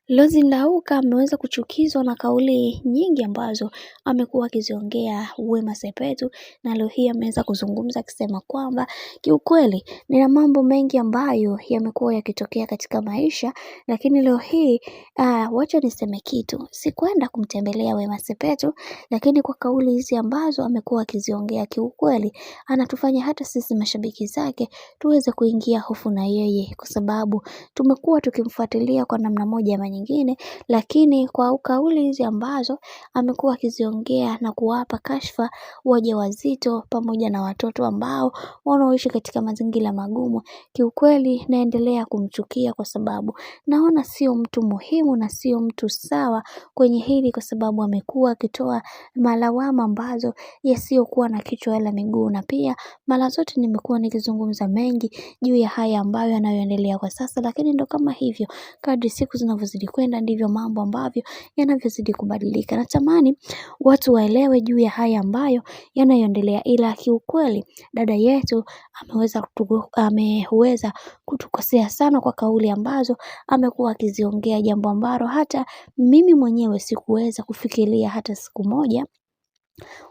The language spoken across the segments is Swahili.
Rose Ndauka ameweza kuchukizwa na kauli nyingi ambazo amekuwa akiziongea Wema Sepetu, na leo hii ameweza kuzungumza akisema kwamba kiukweli nina mambo mengi ambayo yamekuwa yakitokea katika maisha, lakini leo hii wacha niseme kitu. Sikwenda kumtembelea Wema Sepetu, lakini kwa kauli hizi ambazo amekuwa akiziongea kiukweli anatufanya hata sisi mashabiki zake tuweze kuingia hofu na yeye, kwa sababu tumekuwa tukimfuatilia kwa namna moja ama nyingine, lakini kwa kauli hizi ambazo amekuwa akiziongea na kuwapa kashfa wajawazito pamoja na watoto ambao wanaoishi katika mazingira magumu, kiukweli naendelea kumchukia, kwa sababu naona sio mtu muhimu na sio mtu sawa kwenye hili, kwa sababu amekuwa akitoa malawama ambazo yasiokuwa na kichwa wala miguu. Na pia mara zote nimekuwa nikizungumza mengi juu ya haya ambayo yanayoendelea kwa sasa, lakini ndo kama hivyo, kadri siku zinavyozidi kwenda ndivyo mambo ambavyo yanavyozidi kubadilika. Natamani watu waelewe juu ya haya ambayo yanayoendelea, ila kiukweli dada yetu ameweza kutukosea sana kwa kauli ambazo amekuwa akiziongea, jambo ambalo hata mimi mwenyewe sikuweza kufikiria hata siku moja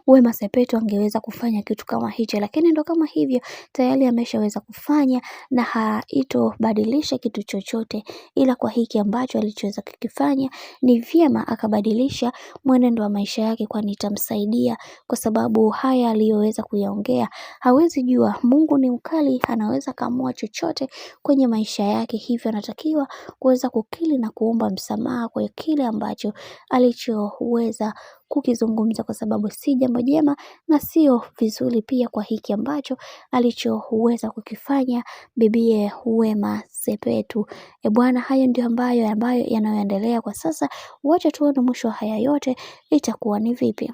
Wema Sepetu angeweza kufanya kitu kama hicho, lakini ndo kama hivyo tayari ameshaweza kufanya na haitobadilisha kitu chochote, ila kwa hiki ambacho alichoweza kukifanya ni vyema akabadilisha mwenendo wa maisha yake, kwani itamsaidia, kwa sababu haya aliyoweza kuyaongea hawezi jua. Mungu ni mkali, anaweza kaamua chochote kwenye maisha yake, hivyo anatakiwa kuweza kukiri na kuomba msamaha kwa kile ambacho alichoweza kukizungumza, kwa sababu si jambo jema na sio vizuri pia kwa hiki ambacho alichoweza kukifanya bibie Wema Sepetu. Bwana, hayo ndio ambayo yanayoendelea kwa sasa. Wacha tuone mwisho wa haya yote itakuwa ni vipi.